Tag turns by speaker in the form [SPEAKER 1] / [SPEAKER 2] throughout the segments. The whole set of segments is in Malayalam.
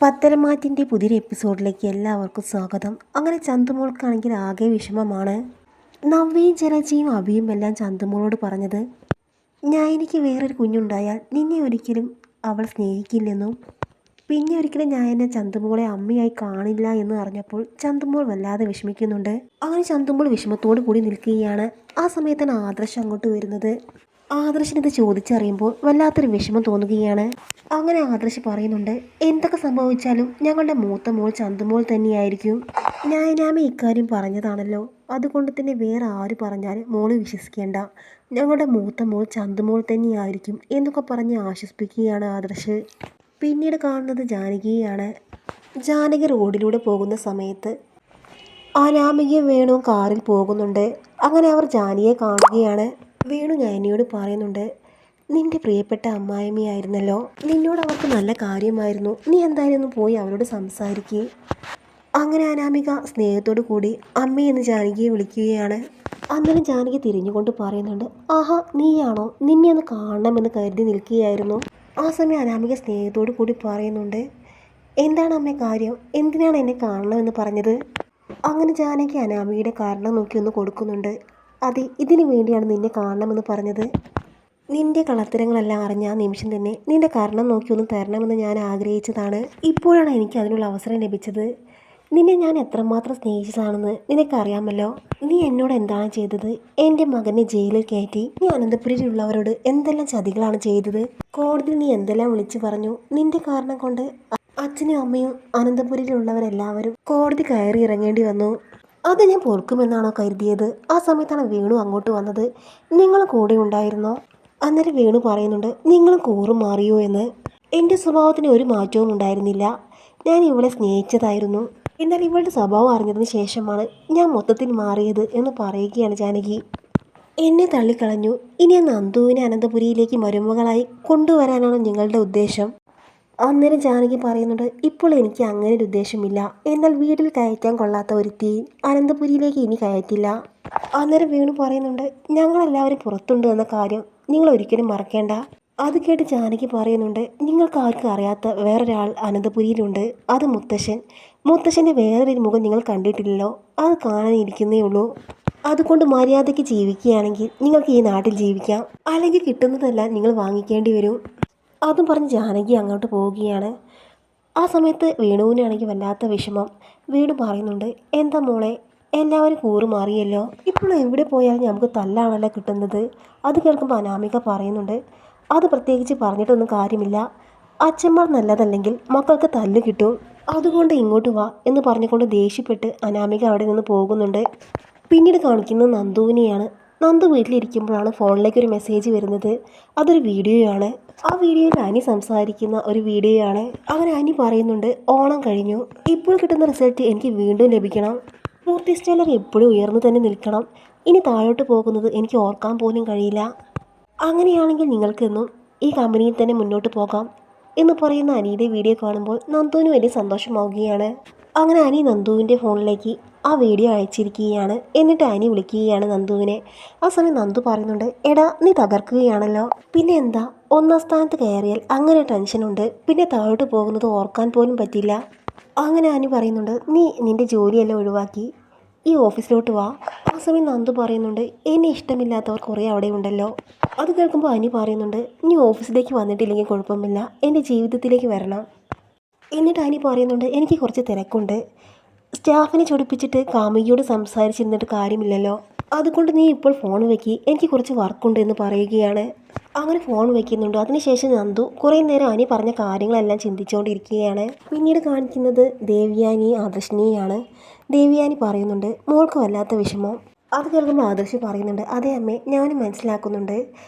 [SPEAKER 1] പത്തരമാറ്റിൻ്റെ പുതിയൊരു എപ്പിസോഡിലേക്ക് എല്ലാവർക്കും സ്വാഗതം. അങ്ങനെ ചന്തുമോൾക്കാണെങ്കിൽ ആകെ വിഷമമാണ്. നവ്യയും ജലജിയും അഭിയും എല്ലാം ചന്തുമോളോട് പറഞ്ഞത്, എനിക്ക് വേറൊരു കുഞ്ഞുണ്ടായാൽ നിന്നെ ഒരിക്കലും അവൾ സ്നേഹിക്കില്ലെന്നും പിന്നെ ഒരിക്കലും ഞാൻ എന്നെ ചന്തുമോളെ അമ്മയായി കാണില്ല എന്ന് അറിഞ്ഞപ്പോൾ ചന്തുമോൾ വല്ലാതെ വിഷമിക്കുന്നുണ്ട്. അങ്ങനെ ചന്തുമോൾ വിഷമത്തോടു കൂടി നിൽക്കുകയാണ്. ആ സമയത്താണ് ആദർശ് അങ്ങോട്ട് വരുന്നത്. ആദർശിനിത് ചോദിച്ചറിയുമ്പോൾ വല്ലാത്തൊരു വിഷമം തോന്നുകയാണ്. അങ്ങനെ ആദർശ് പറയുന്നുണ്ട്, എന്തൊക്കെ സംഭവിച്ചാലും ഞങ്ങളുടെ മൂത്ത മോൾ ചന്തുമോൾ തന്നെയായിരിക്കും. ഞാനാമ ഇക്കാര്യം പറഞ്ഞതാണല്ലോ, അതുകൊണ്ട് തന്നെ വേറെ ആര് പറഞ്ഞാലും മോള് വിശ്വസിക്കേണ്ട, ഞങ്ങളുടെ മൂത്ത മോൾ ചന്തുമോൾ തന്നെയായിരിക്കും എന്നൊക്കെ പറഞ്ഞ് ആശ്വസിപ്പിക്കുകയാണ് ആദർശ്. പിന്നീട് കാണുന്നത് ജാനകിയാണ്. ജാനകി റോഡിലൂടെ പോകുന്ന സമയത്ത് അനാമികയും വേണുവും കാറിൽ പോകുന്നുണ്ട്. അങ്ങനെ അവർ ജാനിയെ കാണുകയാണ്. വേണു നയനയോട് പറയുന്നുണ്ട്, നിന്റെ പ്രിയപ്പെട്ട അമ്മായിമ്മയായിരുന്നല്ലോ, നിന്നോട് അവർക്ക് നല്ല കാര്യമായിരുന്നു, നീ എന്തായാലും ഒന്ന് പോയി അവരോട് സംസാരിക്കുക. അങ്ങനെ അനാമിക സ്നേഹത്തോടു കൂടി അമ്മയെന്ന് ജാനകിയെ വിളിക്കുകയാണ്. അന്നേരം ജാനകി തിരിഞ്ഞുകൊണ്ട് പറയുന്നുണ്ട്, ആഹാ നീയാണോ, നിന്നെ ഒന്ന് കാണണമെന്ന് കരുതി നിൽക്കുകയായിരുന്നു. ആ സമയം അനാമിക സ്നേഹത്തോടു കൂടി പറയുന്നുണ്ട്, എന്താണ് അമ്മ കാര്യം, എന്തിനാണ് എന്നെ കാണണമെന്ന് പറഞ്ഞത്? അങ്ങനെ ജാനകി അനാമികയുടെ കാരണം നോക്കി ഒന്ന് കൊടുക്കുന്നുണ്ട്. അതെ, ഇതിനു വേണ്ടിയാണ് നിന്നെ കാണണമെന്ന് പറഞ്ഞത്. നിന്റെ കളത്തരങ്ങളെല്ലാം അറിഞ്ഞ ആ നിമിഷം തന്നെ നിന്റെ കാരണം നോക്കി ഒന്ന് തരണമെന്ന് ഞാൻ ആഗ്രഹിച്ചതാണ്. ഇപ്പോഴാണ് എനിക്ക് അതിനുള്ള അവസരം ലഭിച്ചത്. നിന്നെ ഞാൻ എത്രമാത്രം സ്നേഹിച്ചതാണെന്ന് നിനക്കറിയാമല്ലോ. നീ എന്നോട് എന്താണ് ചെയ്തത്? എൻ്റെ മകനെ ജയിലിൽ കയറ്റി. നീ അനന്തപുരിയിലുള്ളവരോട് എന്തെല്ലാം ചതികളാണ് ചെയ്തത്? കോടതിയിൽ നീ എന്തെല്ലാം വിളിച്ചു പറഞ്ഞു? നിന്റെ കാരണം കൊണ്ട് അച്ഛനും അമ്മയും അനന്തപുരിയിലുള്ളവരെല്ലാവരും കോടതി കയറി ഇറങ്ങേണ്ടി വന്നു. അത് ഞാൻ പൊറുക്കുമെന്നാണോ കരുതിയത്? ആ സമയത്താണ് വേണു അങ്ങോട്ട് വന്നത്. നിങ്ങൾ കൂടെ ഉണ്ടായിരുന്നോ? അന്നേരം വേണു പറയുന്നുണ്ട്, നിങ്ങൾ കൂറും മാറിയോ എന്ന്. എൻ്റെ സ്വഭാവത്തിന് ഒരു മാറ്റവും ഉണ്ടായിരുന്നില്ല. ഞാൻ ഇവളെ സ്നേഹിച്ചതായിരുന്നു. എന്നാൽ ഇവളുടെ സ്വഭാവം അറിഞ്ഞതിന് ശേഷമാണ് ഞാൻ മൊത്തത്തിൽ മാറിയത് എന്ന് പറയുകയാണ് ജാനകി. എന്നെ തള്ളിക്കളഞ്ഞു. ഇനി നന്ദുവിനെ അനന്തപുരിയിലേക്ക് മരുമകളായി കൊണ്ടുവരാനാണ് നിങ്ങളുടെ ഉദ്ദേശം? അന്നേരം ജാനകി പറയുന്നുണ്ട്, ഇപ്പോൾ എനിക്ക് അങ്ങനെ ഒരു ഉദ്ദേശമില്ല. എന്നാൽ വീട്ടിൽ കയറ്റാൻ കൊള്ളാത്ത ഒരുത്തി അനന്തപുരിയിലേക്ക് ഇനി കയറ്റില്ല. അന്നേരം വേണു പറയുന്നുണ്ട്, ഞങ്ങളെല്ലാവരും പുറത്തുണ്ട് എന്ന കാര്യം നിങ്ങൾ ഒരിക്കലും മറക്കേണ്ട. അത് കേട്ട് ജാനകി പറയുന്നുണ്ട്, നിങ്ങൾക്ക് ആർക്കും അറിയാത്ത വേറൊരാൾ അനന്തപുരിയിലുണ്ട്. അത് മുത്തശ്ശൻ. മുത്തശ്ശൻ്റെ വേറൊരു മുഖം നിങ്ങൾ കണ്ടിട്ടില്ലല്ലോ, അത് കാണാനിരിക്കുന്നേ ഉള്ളൂ. അതുകൊണ്ട് മര്യാദയ്ക്ക് ജീവിക്കുകയാണെങ്കിൽ നിങ്ങൾക്ക് ഈ നാട്ടിൽ ജീവിക്കാം, അല്ലെങ്കിൽ കിട്ടുന്നതെല്ലാം നിങ്ങൾ വാങ്ങിക്കേണ്ടി വരും. അതും പറഞ്ഞ് ജാനകി അങ്ങോട്ട് പോവുകയാണ്. ആ സമയത്ത് വേണുവിനാണെങ്കിൽ വല്ലാത്ത വിഷമം. വേണു പറയുന്നുണ്ട്, എന്താ മോളെ, എല്ലാവരും കൂറുമാറിയല്ലോ, ഇപ്പോൾ എവിടെ പോയാലും നമുക്ക് തല്ലാണല്ലോ കിട്ടുന്നത്. അത് കേൾക്കുമ്പോൾ അനാമിക പറയുന്നുണ്ട്, അത് പ്രത്യേകിച്ച് പറഞ്ഞിട്ടൊന്നും കാര്യമില്ല. അച്ഛന്മാർ നല്ലതല്ലെങ്കിൽ മക്കൾക്ക് തല്ല് കിട്ടും. അതുകൊണ്ട് ഇങ്ങോട്ട് വാ എന്ന് പറഞ്ഞുകൊണ്ട് ദേഷ്യപ്പെട്ട് അനാമിക അവിടെ നിന്ന് പോകുന്നുണ്ട്. പിന്നീട് കാണിക്കുന്നത് നന്ദുവിനെയാണ്. നന്ദു വീട്ടിലിരിക്കുമ്പോഴാണ് ഫോണിലേക്ക് ഒരു മെസ്സേജ് വരുന്നത്. അതൊരു വീഡിയോയാണ്. ആ വീഡിയോയിൽ അനി സംസാരിക്കുന്ന ഒരു വീഡിയോയാണ്. അങ്ങനെ അനി പറയുന്നുണ്ട്, ഓണം കഴിഞ്ഞു, ഇപ്പോൾ കിട്ടുന്ന റിസൾട്ട് എനിക്ക് വീണ്ടും ലഭിക്കണം. മൂർത്തി സ്റ്റൈലർ എപ്പോഴും ഉയർന്നു തന്നെ നിൽക്കണം. ഇനി താഴോട്ട് പോകുന്നത് എനിക്ക് ഓർക്കാൻ പോലും കഴിയില്ല. അങ്ങനെയാണെങ്കിൽ നിങ്ങൾക്കെന്നും ഈ കമ്പനിയിൽ തന്നെ മുന്നോട്ട് പോകാം എന്ന് പറയുന്ന അനിയുടെ വീഡിയോ കാണുമ്പോൾ നന്ദുവിന് വലിയ സന്തോഷമാവുകയാണ്. അങ്ങനെ അനി നന്ദുവിൻ്റെ ഫോണിലേക്ക് ആ വീഡിയോ അയച്ചിരിക്കുകയാണ്. എന്നിട്ട് അനി വിളിക്കുകയാണ് നന്ദുവിനെ. ആ സമയം നന്ദു പറയുന്നുണ്ട്, എടാ നീ തകർക്കുകയാണല്ലോ, പിന്നെ എന്താ, ഒന്നാം സ്ഥാനത്ത് കയറിയാൽ അങ്ങനെ ടെൻഷനുണ്ട്, പിന്നെ താഴോട്ട് പോകുന്നത് ഓർക്കാൻ പോലും പറ്റില്ല. അങ്ങനെ അനി പറയുന്നുണ്ട്, നീ നിൻ്റെ ജോലിയെല്ലാം ഒഴിവാക്കി ഈ ഓഫീസിലോട്ട് വാ. ആ സമയം നന്ദു പറയുന്നുണ്ട്, എന്നെ ഇഷ്ടമില്ലാത്തവർ കുറേ അവിടെ ഉണ്ടല്ലോ. അത് കേൾക്കുമ്പോൾ അനി പറയുന്നുണ്ട്, നീ ഓഫീസിലേക്ക് വന്നിട്ടില്ലെങ്കിൽ കുഴപ്പമില്ല, എൻ്റെ ജീവിതത്തിലേക്ക് വരണം. എന്നിട്ട് അനി പറയുന്നുണ്ട്, എനിക്ക് കുറച്ച് തിരക്കുണ്ട്, സ്റ്റാഫിനെ ചൊടിപ്പിച്ചിട്ട് കാമുകിയോട് സംസാരിച്ചിരുന്നിട്ട് കാര്യമില്ലല്ലോ, അതുകൊണ്ട് നീ ഇപ്പോൾ ഫോൺ വെക്കി, എനിക്ക് കുറച്ച് വർക്കുണ്ട് എന്ന് പറയുകയാണ്. അങ്ങനെ ഫോൺ വെക്കുന്നുണ്ട്. അതിനുശേഷം നന്ദു കുറേ നേരം അനി പറഞ്ഞ കാര്യങ്ങളെല്ലാം ചിന്തിച്ചുകൊണ്ടിരിക്കുകയാണ്. പിന്നീട് കാണിക്കുന്നത് ദേവ്യാനി ആദർശിനെയാണ്. ദേവ്യാനി പറയുന്നുണ്ട്, മോൾക്ക് വല്ലാത്ത വിഷമം. അത് കേൾക്കുമ്പോൾ ആദർശ് പറയുന്നുണ്ട്, അതേ അമ്മേ, ഞാനും മനസ്സിലാക്കുന്നുണ്ട്.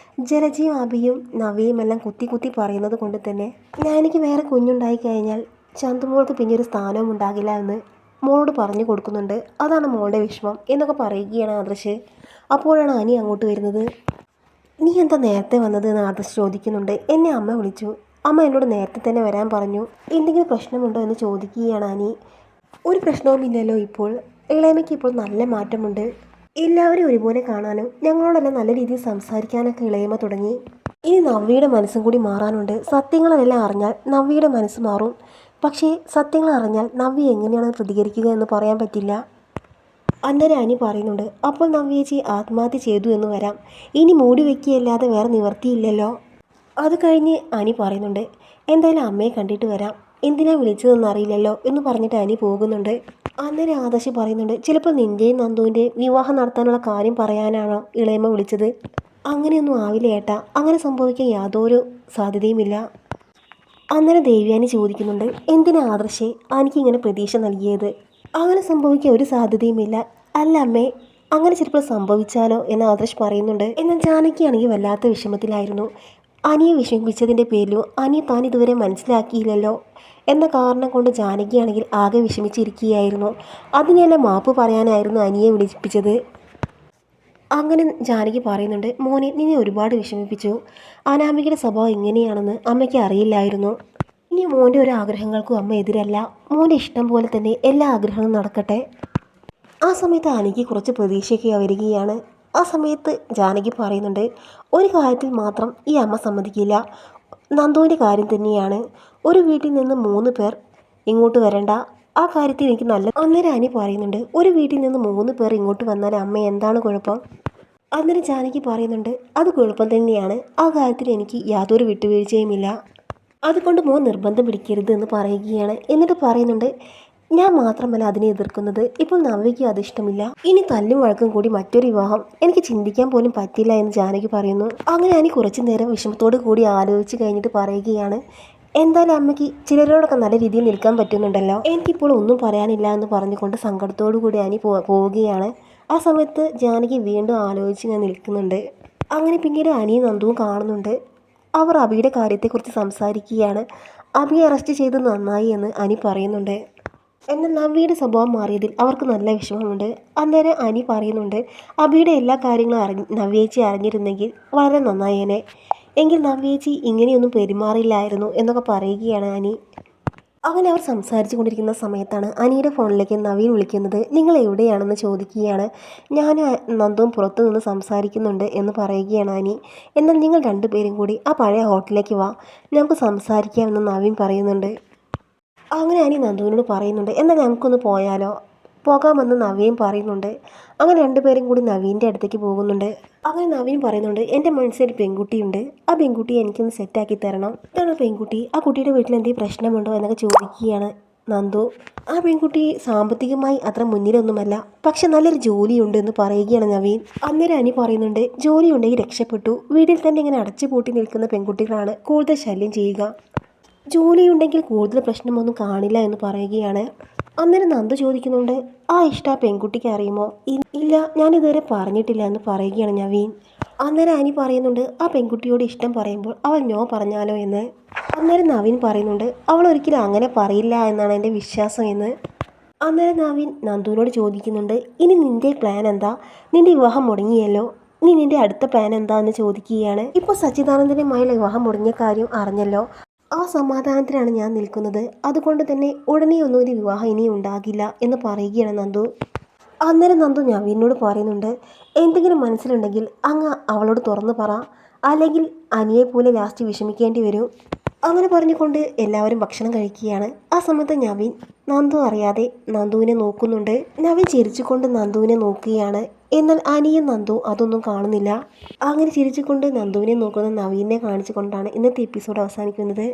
[SPEAKER 1] ജലജിയും അഭിയും നവ്യയും എല്ലാം കുത്തി കുത്തി പറയുന്നത് കൊണ്ട് തന്നെ എനിക്ക് വേറെ കുഞ്ഞുണ്ടായി കഴിഞ്ഞാൽ ചന്തുമോൾക്ക് പിന്നെ ഒരു സ്ഥാനവും ഉണ്ടാകില്ല എന്ന് മോളോട് പറഞ്ഞു കൊടുക്കുന്നുണ്ട്. അതാണ് മോളുടെ വിഷമം എന്നൊക്കെ പറയുകയാണ് ആദർശ്. അപ്പോഴാണ് അനി അങ്ങോട്ട് വരുന്നത്. നീ എന്താ നേരത്തെ വന്നത് എന്ന് ആദർശ് ചോദിക്കുന്നുണ്ട്. എന്നെ അമ്മ വിളിച്ചു, അമ്മ എന്നോട് നേരത്തെ തന്നെ വരാൻ പറഞ്ഞു, എന്തെങ്കിലും പ്രശ്നമുണ്ടോ എന്ന് ചോദിക്കുകയാണ് അനി. ഒരു പ്രശ്നവുമില്ലല്ലോ, ഇപ്പോൾ ഇളയമയ്ക്ക് ഇപ്പോൾ നല്ല മാറ്റമുണ്ട്. എല്ലാവരും ഒരുപോലെ കാണാനും ഞങ്ങളോടെല്ലാം നല്ല രീതിയിൽ സംസാരിക്കാനൊക്കെ ഇളയമ തുടങ്ങി. ഇനി നവ്യയുടെ മനസ്സും കൂടി മാറാനുണ്ട്. സത്യങ്ങളെല്ലാം അറിഞ്ഞാൽ നവ്യയുടെ മനസ്സ് മാറും. പക്ഷേ സത്യങ്ങൾ അറിഞ്ഞാൽ നവ്യ എങ്ങനെയാണ് പ്രതികരിക്കുക എന്ന് പറയാൻ പറ്റില്ല. അന്നേരം അനി പറയുന്നുണ്ട്, അപ്പോൾ നവ്യേച്ചി ആത്മഹത്യ ചെയ്തു എന്ന് വരാം, ഇനി മൂടി വയ്ക്കുകയല്ലാതെ വേറെ നിവർത്തിയില്ലല്ലോ. അത് കഴിഞ്ഞ് അനി പറയുന്നുണ്ട്, എന്തായാലും അമ്മയെ കണ്ടിട്ട് വരാം, എന്തിനാ വിളിച്ചതെന്ന് അറിയില്ലല്ലോ എന്ന് പറഞ്ഞിട്ട് അനി പോകുന്നുണ്ട്. അന്നേരം ആദർശ് പറയുന്നുണ്ട്, ചിലപ്പോൾ നിൻ്റെയും നന്ദുവിൻ്റെയും വിവാഹം നടത്താനുള്ള കാര്യം പറയാനാണോ ഇളയമ്മ വിളിച്ചത്? അങ്ങനെയൊന്നും ആവില്ല ഏട്ടാ, അങ്ങനെ സംഭവിക്കാൻ യാതൊരു സാധ്യതയുമില്ല. അന്നേരം ദേവ്യാനി ചോദിക്കുന്നുണ്ട്, എന്തിനാ ആദർശേ എനിക്കിങ്ങനെ പ്രതീക്ഷ നൽകിയത്? അങ്ങനെ സംഭവിക്കാൻ ഒരു സാധ്യതയുമില്ല. അല്ല അമ്മേ, അങ്ങനെ ചിലപ്പോൾ സംഭവിച്ചാലോ എന്ന് ആദർശ് പറയുന്നുണ്ട്. എന്നാൽ ജാനകിയാണെങ്കിൽ വല്ലാത്ത വിഷമത്തിലായിരുന്നു. അനിയെ വിഷമിപ്പിച്ചതിൻ്റെ പേരിലും അനിയെ താൻ ഇതുവരെ മനസ്സിലാക്കിയില്ലല്ലോ എന്ന കാരണം കൊണ്ട് ജാനകിയാണെങ്കിൽ ആകെ വിഷമിച്ചിരിക്കുകയായിരുന്നു. അതിനെല്ലാം മാപ്പ് പറയാനായിരുന്നു അനിയെ വിളിപ്പിച്ചത്. അങ്ങനെ ജാനകി പറയുന്നുണ്ട്, മോനെ നിന്നെ ഒരുപാട് വിഷമിപ്പിച്ചു. അനാമികയുടെ സ്വഭാവം എങ്ങനെയാണെന്ന് അമ്മയ്ക്ക് അറിയില്ലായിരുന്നു. ഇനി മോൻ്റെ ഒരു ആഗ്രഹങ്ങൾക്കും അമ്മ എതിരല്ല. മോൻ്റെ ഇഷ്ടം പോലെ തന്നെ എല്ലാ ആഗ്രഹങ്ങളും നടക്കട്ടെ. ആ സമയത്ത് അനിക്ക് കുറച്ച് പ്രതീക്ഷയൊക്കെ വരികയാണ്. ആ സമയത്ത് ജാനകി പറയുന്നുണ്ട്, ഒരു കാര്യത്തിൽ മാത്രം ഈ അമ്മ സമ്മതിക്കില്ല, നന്ദുവിൻ്റെ കാര്യം തന്നെയാണ്. ഒരു വീട്ടിൽ നിന്ന് 3 പേർ ഇങ്ങോട്ട് വരണ്ട, ആ കാര്യത്തിൽ എനിക്ക് നല്ല. അന്നേരം അനി പറയുന്നുണ്ട്, ഒരു വീട്ടിൽ നിന്ന് 3 പേർ ഇങ്ങോട്ട് വന്നാൽ അമ്മ എന്താണ് കുഴപ്പം? അന്നേരം ജാനകി പറയുന്നുണ്ട്, അത് കുഴപ്പം തന്നെയാണ്, ആ കാര്യത്തിൽ എനിക്ക് യാതൊരു വിട്ടുവീഴ്ചയുമില്ല, അതുകൊണ്ട് മോൻ നിർബന്ധം പിടിക്കരുത് എന്ന് പറയുകയാണ്. എന്നിട്ട് പറയുന്നുണ്ട്, ഞാൻ മാത്രമല്ല അതിനെ എതിർക്കുന്നത്, ഇപ്പോൾ നവ്യയ്ക്ക് അതിഷ്ടമില്ല, ഇനി തല്ലും വഴക്കും കൂടി മറ്റൊരു വിവാഹം എനിക്ക് ചിന്തിക്കാൻ പോലും പറ്റില്ല എന്ന് ജാനകി പറയുന്നു. അങ്ങനെ അനി കുറച്ചു നേരം വിഷമത്തോടു കൂടി ആലോചിച്ച് കഴിഞ്ഞിട്ട് പറയുകയാണ്, എന്തായാലും അമ്മയ്ക്ക് ചിലരോടൊക്കെ നല്ല രീതിയിൽ നിൽക്കാൻ പറ്റുന്നുണ്ടല്ലോ, എനിക്കിപ്പോൾ ഒന്നും പറയാനില്ല എന്ന് പറഞ്ഞുകൊണ്ട് സങ്കടത്തോടു കൂടി അനി പോവുകയാണ്. ആ സമയത്ത് ജാനകി വീണ്ടും ആലോചിച്ച് ഞാൻ നിൽക്കുന്നുണ്ട്. അങ്ങനെ പിന്നീട് അനിയും നന്ദുവും കാണുന്നുണ്ട്. അവർ അബിയുടെ കാര്യത്തെക്കുറിച്ച് സംസാരിക്കുകയാണ്. അബിയെ അറസ്റ്റ് ചെയ്ത് നന്നായി എന്ന് അനി പറയുന്നുണ്ട്. എന്നാൽ നവ്യയുടെ സ്വഭാവം മാറിയതിൽ അവർക്ക് നല്ല വിഷമമുണ്ട്. അന്നേരം അനി പറയുന്നുണ്ട്, അബിയുടെ എല്ലാ കാര്യങ്ങളും നവ്യേച്ചി അറിഞ്ഞിരുന്നെങ്കിൽ വളരെ നന്നായേനെ, എങ്കിൽ നവ്യേച്ചി ഇങ്ങനെയൊന്നും പെരുമാറില്ലായിരുന്നു എന്നൊക്കെ പറയുകയാണ് അനി. അങ്ങനെ അവർ സംസാരിച്ചു കൊണ്ടിരിക്കുന്ന സമയത്താണ് അനിയുടെ ഫോണിലേക്ക് നവീൻ വിളിക്കുന്നത്. നിങ്ങൾ എവിടെയാണെന്ന് ചോദിക്കുകയാണ്. ഞാൻ നന്ദുവും പുറത്തു നിന്ന് സംസാരിക്കുന്നുണ്ട് എന്ന് പറയുകയാണ് അനി. എന്നാൽ നിങ്ങൾ രണ്ടുപേരും കൂടി ആ പഴയ ഹോട്ടലിലേക്ക് വാ, നമുക്ക് സംസാരിക്കാമെന്ന് നവീൻ പറയുന്നുണ്ട്. അങ്ങനെ അനി നന്ദുവിനോട് പറയുന്നുണ്ട്, എന്നാൽ നമുക്കൊന്ന് പോയാലോ? പോകാമെന്ന് നവീൻ പറയുന്നുണ്ട്. അങ്ങനെ രണ്ടുപേരും കൂടി നവീൻ്റെ അടുത്തേക്ക് പോകുന്നുണ്ട്. അങ്ങനെ നവീൻ പറയുന്നുണ്ട്, എൻ്റെ മനസ്സിൽ ഒരു പെൺകുട്ടിയുണ്ട്, ആ പെൺകുട്ടിയെ എനിക്കൊന്ന് സെറ്റാക്കി തരണം. ഇതാണ് പെൺകുട്ടി, ആ കുട്ടിയുടെ വീട്ടിൽ എന്തെങ്കിലും പ്രശ്നമുണ്ടോ എന്നൊക്കെ ചോദിക്കുകയാണ് നന്ദു. ആ പെൺകുട്ടി സാമ്പത്തികമായി അത്ര മുന്നിലൊന്നുമല്ല, പക്ഷെ നല്ലൊരു ജോലിയുണ്ട് എന്ന് പറയുകയാണ് നവീൻ. അന്നേരം അനി പറയുന്നുണ്ട്, ജോലിയുണ്ടെങ്കിൽ രക്ഷപ്പെട്ടു, വീട്ടിൽ തന്നെ ഇങ്ങനെ അടച്ചു പൂട്ടി നിൽക്കുന്ന പെൺകുട്ടികളാണ് കൂടുതൽ ശല്യം ചെയ്യുക, ജോലിയുണ്ടെങ്കിൽ കൂടുതൽ പ്രശ്നമൊന്നും കാണില്ല എന്ന് പറയുകയാണ്. അന്നേരം നന്ദു ചോദിക്കുന്നുണ്ട്, ആ ഇഷ്ടം ആ പെൺകുട്ടിക്ക് അറിയുമോ? ഇല്ല, ഞാനിതുവരെ പറഞ്ഞിട്ടില്ല എന്ന് പറയുകയാണ് നവീൻ. അന്നേരം അനി പറയുന്നുണ്ട്, ആ പെൺകുട്ടിയോട് ഇഷ്ടം പറയുമ്പോൾ അവൾ നോ പറഞ്ഞാലോ എന്ന്. അന്നേരം നവീൻ പറയുന്നുണ്ട്, അവൾ ഒരിക്കലും അങ്ങനെ പറയില്ല എന്നാണ് എൻ്റെ വിശ്വാസം എന്ന്. അന്നേരം നവീൻ നന്ദുവിനോട് ചോദിക്കുന്നുണ്ട്, ഇനി നിൻ്റെ പ്ലാൻ എന്താ? നിൻ്റെ വിവാഹം മുടങ്ങിയല്ലോ, ഇനി നിൻ്റെ അടുത്ത പ്ലാൻ എന്താ എന്ന് ചോദിക്കുകയാണ്. ഇപ്പോൾ സച്ചിദാനന്ദനുമായുള്ള വിവാഹം മുടങ്ങിയ കാര്യം അറിഞ്ഞല്ലോ, ആ സമാധാനത്തിലാണ് ഞാൻ നിൽക്കുന്നത്, അതുകൊണ്ട് തന്നെ ഉടനെ ഒന്നും ഒരു വിവാഹം ഇനി ഉണ്ടാകില്ല എന്ന് പറയുകയാണ് നന്ദു. അന്നേരം നന്ദു നവീനോട് പറയുന്നുണ്ട്, എന്തെങ്കിലും മനസ്സിലുണ്ടെങ്കിൽ അങ്ങ് അവളോട് തുറന്നു പറ, അല്ലെങ്കിൽ അനിയെപ്പോലെ ലാസ്റ്റ് വിഷമിക്കേണ്ടി വരും. അങ്ങനെ പറഞ്ഞുകൊണ്ട് എല്ലാവരും ഭക്ഷണം കഴിക്കുകയാണ്. ആ സമയത്ത് നവീൻ നന്ദു അറിയാതെ നന്ദുവിനെ നോക്കുന്നുണ്ട്. നവീൻ ചിരിച്ചുകൊണ്ട് നന്ദുവിനെ നോക്കുകയാണ്. എന്നാൽ അനിയും നന്ദു അതൊന്നും കാണുന്നില്ല. അങ്ങനെ ചിരിച്ചുകൊണ്ട് നന്ദുവിനെ നോക്കുന്ന നവീനെ കാണിച്ചുകൊണ്ടാണ് ഇന്നത്തെ എപ്പിസോഡ് അവസാനിക്കുന്നത്.